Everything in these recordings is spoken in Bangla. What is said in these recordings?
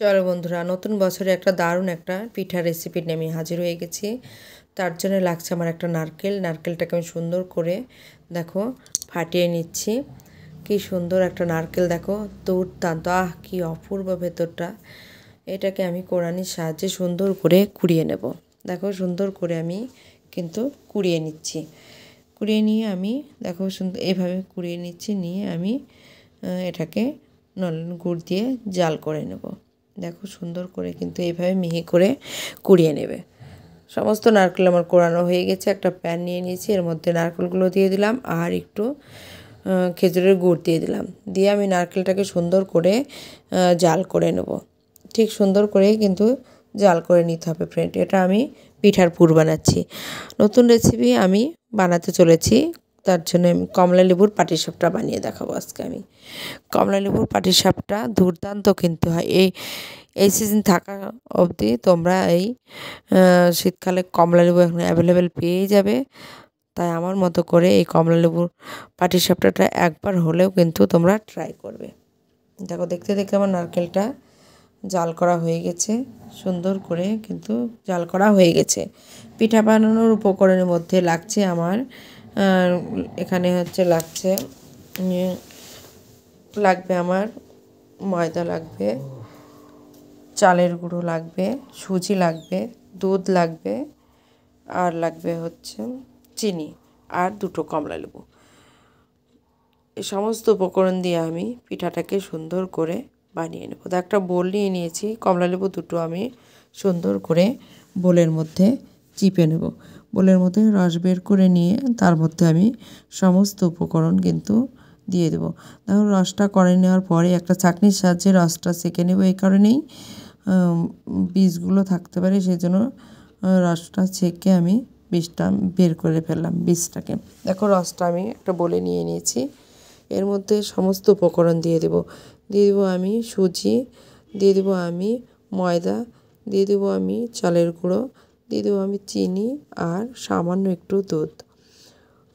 চলো বন্ধুরা, নতুন বছরে একটা দারুণ একটা পিঠা রেসিপি নিয়ে আমি হাজির হয়ে গেছি। তার জন্য লাগছে আমার একটা নারকেলটাকে আমি সুন্দর করে দেখো ফাটিয়ে নিচ্ছি। কি সুন্দর একটা নারকেল, দেখো দুর্দান্ত, কি অপূর্ব ভেতরটা। এটাকে আমি কোড়ানির সাহায্যে সুন্দর করে কুড়িয়ে নেব। দেখো সুন্দর করে আমি কিন্তু কুড়িয়ে নিচ্ছি। কুড়িয়ে নিয়ে আমি দেখো সুন্দর এভাবে কুড়িয়ে নিচ্ছি, নিয়ে আমি এটাকে নলেন গুড় দিয়ে জাল করে নেব। দেখো সুন্দর করে কিন্তু এইভাবে মিহি করে কুড়িয়ে নেবে। সমস্ত নারকেল আমার কোড়ানো হয়ে গেছে। একটা প্যান নিয়ে নিয়েছি, এর মধ্যে নারকেলগুলো দিয়ে দিলাম আর একটু খেজুরের গুড় দিয়ে দিলাম। দিয়ে আমি নারকেলটাকে সুন্দর করে জাল করে নেব। ঠিক সুন্দর করে কিন্তু জাল করে নিতে হবে ফ্রেন্ড। এটা আমি পিঠার পুর বানাচ্ছি। নতুন রেসিপি আমি বানাতে চলেছি। তার জন্য আমি কমলা লেবুর পাটিসাপটা বানিয়ে দেখাবো আজকে আমি। কমলা লেবুর পাটিসাপটা দুর্দান্ত কিন্তু হয়। এই সিজন থাকা অবধি তোমরা এই শীতকালে কমলা লেবু এখন অ্যাভেলেবেল পেয়েই যাবে। তাই আমার মতো করে এই কমলা লেবুর পাটিসাপটাটা একবার হলেও কিন্তু তোমরা ট্রাই করবে। দেখো দেখতে দেখতে আমার নারকেলটা জাল করা হয়ে গেছে, সুন্দর করে কিন্তু জাল করা হয়ে গেছে। পিঠা বানানোর উপকরণের মধ্যে লাগছে আমার এখানে লাগবে আমার ময়দা লাগবে, চালের গুঁড়ো লাগবে, সুজি লাগবে, দুধ লাগবে, আর লাগবে চিনি আর দুটো কমলা লেবু। এই সমস্ত উপকরণ দিয়ে আমি পিঠাটাকে সুন্দর করে বানিয়ে নেব। তো একটা বোল নিয়ে নিয়েছি, কমলা লেবু দুটো আমি সুন্দর করে বোলের মধ্যে চিপে নেব। বোলের মধ্যে রস বের করে নিয়ে তার মধ্যে আমি সমস্ত উপকরণ কিন্তু দিয়ে দেবো। দেখো রসটা করে নেওয়ার পরে একটা ছাঁকনির সাহায্যে রসটা সেঁকে নেব। এই কারণেই বীজগুলো থাকতে পারে, সেই জন্য রসটা ছেঁকে আমি বীজটা বের করে ফেললাম বীজটাকে। দেখো রসটা আমি একটা বলে নিয়ে নিয়েছি। এর মধ্যে সমস্ত উপকরণ দিয়ে দেবো আমি সুজি, দিয়ে দেবো আমি ময়দা, দিয়ে দেবো আমি চালের গুঁড়ো, দিয়ে দেবো আমি চিনি আর সামান্য একটু দুধ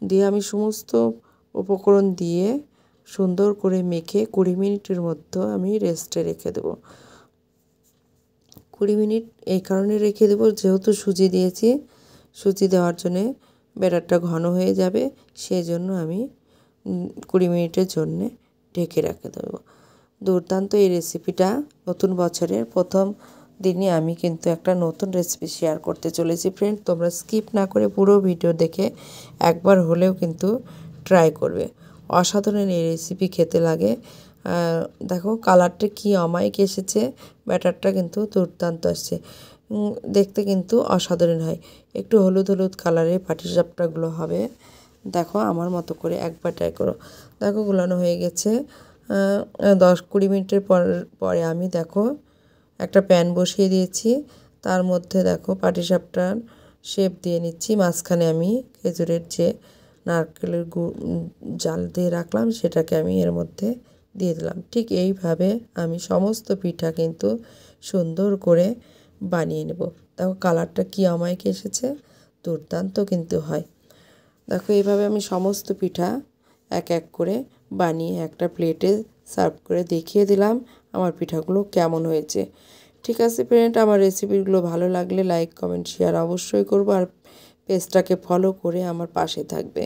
দিয়ে আমি সমস্ত উপকরণ দিয়ে সুন্দর করে মেখে 20 মিনিটের মধ্যে আমি রেস্টে রেখে দেবো। 20 মিনিট এই কারণে রেখে দেবো, যেহেতু সুজি দিয়েছি, সুজি দেওয়ার জন্যে ব্যাটারটা ঘন হয়ে যাবে, সেই জন্য আমি 20 মিনিটের জন্যে ঢেকে রেখে দেবো। দুর্দান্ত এই রেসিপিটা নতুন বছরের প্রথম দিনই আমি কিন্তু একটা নতুন রেসিপি শেয়ার করতে চলেছি ফ্রেন্ড। তোমরা স্কিপ না করে পুরো ভিডিও দেখে একবার হলেও কিন্তু ট্রাই করবে। অসাধারণ এই রেসিপি খেতে লাগে। দেখো কালারটা কি অমায়িক এসেছে, ব্যাটারটা কিন্তু দুর্দান্ত আসছে, দেখতে কিন্তু অসাধারণ হয়। একটু হলুদ হলুদ কালারের পাটিসাপটাগুলো হবে। দেখো আমার মতো করে একবার ট্রাই করো। দেখো গুলানো হয়ে গেছে। 10-20 মিনিটের পরে আমি দেখো একটা প্যান বসিয়ে দিয়েছি। তার মধ্যে দেখো পাটিসাপটার শেপ দিয়ে নিচ্ছি। মাঝখানে আমি খেজুরের যে নারকেলের জাল দিয়ে রাখলাম সেটাকে আমি এর মধ্যে দিয়ে দিলাম। ঠিক এইভাবে আমি সমস্ত পিঠা কিন্তু সুন্দর করে বানিয়ে নেব। দেখো কালারটা কি অমায়িক এসেছে, দুর্দান্ত কিন্তু হয়। দেখো এইভাবে আমি সমস্ত পিঠা এক এক করে বানিয়ে একটা প্লেটে সার্ভ করে দেখিয়ে দিলাম আমার পিঠাগুলো কেমন হয়েছে। ঠিক আছে ফ্রেন্ড, আমার রেসিপিগুলো ভালো লাগলে লাইক কমেন্ট শেয়ার অবশ্যই করবো, আর পেজটাকে ফলো করে আমার পাশে থাকবে।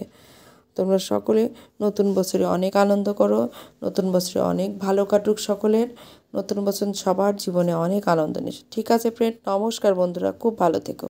তোমরা সকলে নতুন বছরে অনেক আনন্দ করো, নতুন বছরে অনেক ভালো কাটুক সকলের, নতুন বছর সবার জীবনে অনেক আনন্দ নিস। ঠিক আছে ফ্রেন্ড, নমস্কার বন্ধুরা, খুব ভালো থেকো।